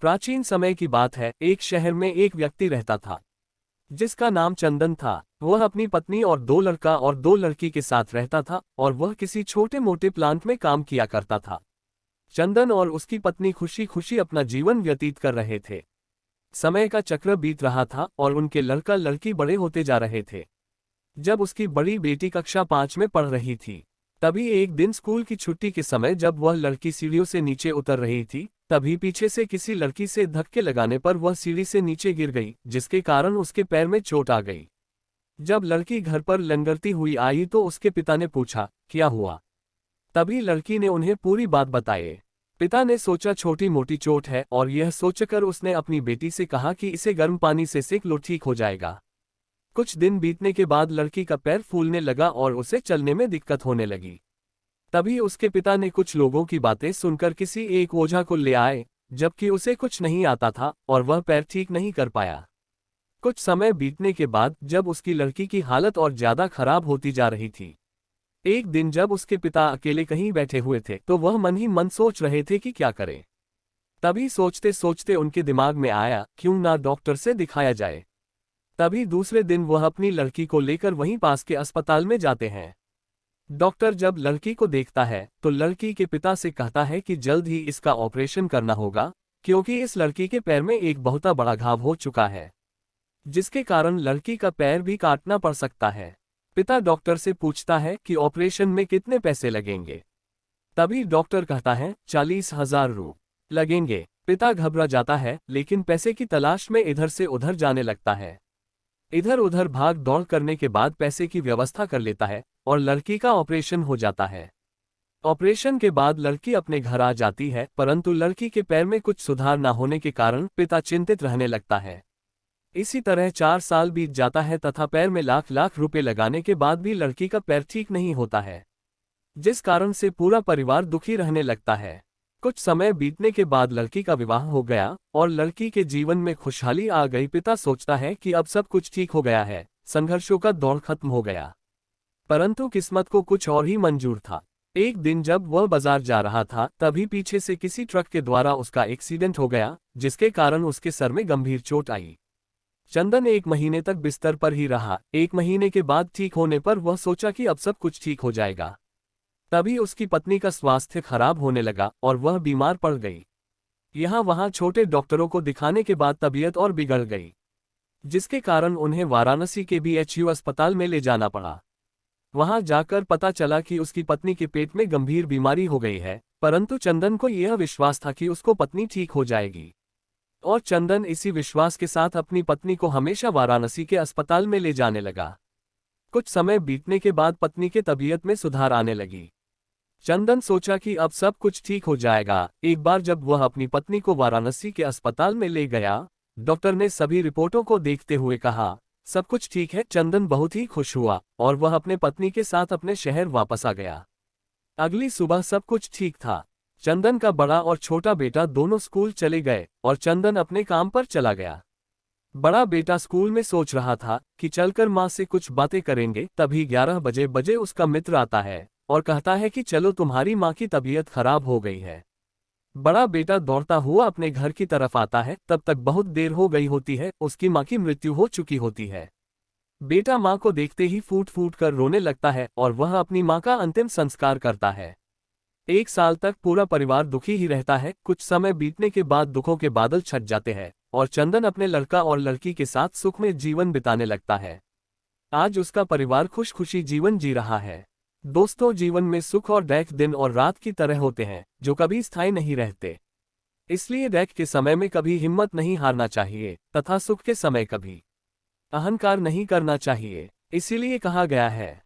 प्राचीन समय की बात है, एक शहर में एक व्यक्ति रहता था जिसका नाम चंदन था। वह अपनी पत्नी और 2 लड़का और 2 लड़की के साथ रहता था और वह किसी छोटे मोटे प्लांट में काम किया करता था। चंदन और उसकी पत्नी खुशी खुशी अपना जीवन व्यतीत कर रहे थे। समय का चक्र बीत रहा था और उनके लड़का लड़की बड़े होते जा रहे थे। जब उसकी बड़ी बेटी कक्षा 5 में पढ़ रही थी, तभी एक दिन स्कूल की छुट्टी के समय जब वह लड़की सीढ़ियों से नीचे उतर रही थी, तभी पीछे से किसी लड़की से धक्के लगाने पर वह सीढ़ी से नीचे गिर गई, जिसके कारण उसके पैर में चोट आ गई। जब लड़की घर पर लंगड़ती हुई आई तो उसके पिता ने पूछा, क्या हुआ? तभी लड़की ने उन्हें पूरी बात बताई। पिता ने सोचा छोटी मोटी चोट है और यह सोचकर उसने अपनी बेटी से कहा कि इसे गर्म पानी से सेक लो, ठीक हो जाएगा। कुछ दिन बीतने के बाद लड़की का पैर फूलने लगा और उसे चलने में दिक्कत होने लगी। तभी उसके पिता ने कुछ लोगों की बातें सुनकर किसी एक ओझा को ले आए, जबकि उसे कुछ नहीं आता था और वह पैर ठीक नहीं कर पाया। कुछ समय बीतने के बाद जब उसकी लड़की की हालत और ज्यादा खराब होती जा रही थी, एक दिन जब उसके पिता अकेले कहीं बैठे हुए थे तो वह मन ही मन सोच रहे थे कि क्या करें। तभी सोचते सोचते उनके दिमाग में आया, क्यों ना डॉक्टर से दिखाया जाए। तभी दूसरे दिन वह अपनी लड़की को लेकर वहीं पास के अस्पताल में जाते हैं। डॉक्टर जब लड़की को देखता है तो लड़की के पिता से कहता है कि जल्द ही इसका ऑपरेशन करना होगा, क्योंकि इस लड़की के पैर में एक बहुत बड़ा घाव हो चुका है, जिसके कारण लड़की का पैर भी काटना पड़ सकता है। पिता डॉक्टर से पूछता है कि ऑपरेशन में कितने पैसे लगेंगे। तभी डॉक्टर कहता है 40,000 रुपये लगेंगे। पिता घबरा जाता है, लेकिन पैसे की तलाश में इधर से उधर जाने लगता है। इधर उधर भाग दौड़ करने के बाद पैसे की व्यवस्था कर लेता है और लड़की का ऑपरेशन हो जाता है। ऑपरेशन के बाद लड़की अपने घर आ जाती है, परंतु लड़की के पैर में कुछ सुधार न होने के कारण पिता चिंतित रहने लगता है। इसी तरह 4 साल बीत जाता है तथा पैर में लाख लाख रुपए लगाने के बाद भी लड़की का पैर ठीक नहीं होता है, जिस कारण से पूरा परिवार दुखी रहने लगता है। कुछ समय बीतने के बाद लड़की का विवाह हो गया और लड़की के जीवन में खुशहाली आ गई। पिता सोचता है कि अब सब कुछ ठीक हो गया है, संघर्षों का दौर खत्म हो गया। परंतु किस्मत को कुछ और ही मंजूर था। एक दिन जब वह बाजार जा रहा था, तभी पीछे से किसी ट्रक के द्वारा उसका एक्सीडेंट हो गया, जिसके कारण उसके सर में गंभीर चोट आई। चंदन 1 महीने तक बिस्तर पर ही रहा। 1 महीने के बाद ठीक होने पर वह सोचा कि अब सब कुछ ठीक हो जाएगा। तभी उसकी पत्नी का स्वास्थ्य खराब होने लगा और वह बीमार पड़ गई। यहाँ वहाँ छोटे डॉक्टरों को दिखाने के बाद तबीयत और बिगड़ गई, जिसके कारण उन्हें वाराणसी के BHU अस्पताल में ले जाना पड़ा। वहां जाकर पता चला कि उसकी पत्नी के पेट में गंभीर बीमारी हो गई है, परंतु चंदन को यह विश्वास था कि उसको पत्नी ठीक हो जाएगी और चंदन इसी विश्वास के साथ अपनी पत्नी को हमेशा वाराणसी के अस्पताल में ले जाने लगा। कुछ समय बीतने के बाद पत्नी के तबीयत में सुधार आने लगी। चंदन सोचा कि अब सब कुछ ठीक हो जाएगा। एक बार जब वह अपनी पत्नी को वाराणसी के अस्पताल में ले गया, डॉक्टर ने सभी रिपोर्टों को देखते हुए कहा, सब कुछ ठीक है। चंदन बहुत ही खुश हुआ और वह अपने पत्नी के साथ अपने शहर वापस आ गया। अगली सुबह सब कुछ ठीक था। चंदन का बड़ा और छोटा बेटा दोनों स्कूल चले गए और चंदन अपने काम पर चला गया। बड़ा बेटा स्कूल में सोच रहा था कि चलकर माँ से कुछ बातें करेंगे, तभी 11 बजे उसका मित्र आता है और कहता है कि चलो, तुम्हारी माँ की तबीयत खराब हो गई है। बड़ा बेटा दौड़ता हुआ अपने घर की तरफ आता है, तब तक बहुत देर हो गई होती है, उसकी माँ की मृत्यु हो चुकी होती है। बेटा माँ को देखते ही फूट फूट कर रोने लगता है और वह अपनी माँ का अंतिम संस्कार करता है। 1 साल तक पूरा परिवार दुखी ही रहता है। कुछ समय बीतने के बाद दुखों के बादल छट जाते हैं और चंदन अपने लड़का और लड़की के साथ सुख में जीवन बिताने लगता है। आज उसका परिवार खुश खुशी जीवन जी रहा है। दोस्तों, जीवन में सुख और दुख दिन और रात की तरह होते हैं, जो कभी स्थायी नहीं रहते। इसलिए दुख के समय में कभी हिम्मत नहीं हारना चाहिए तथा सुख के समय कभी अहंकार नहीं करना चाहिए। इसीलिए कहा गया है,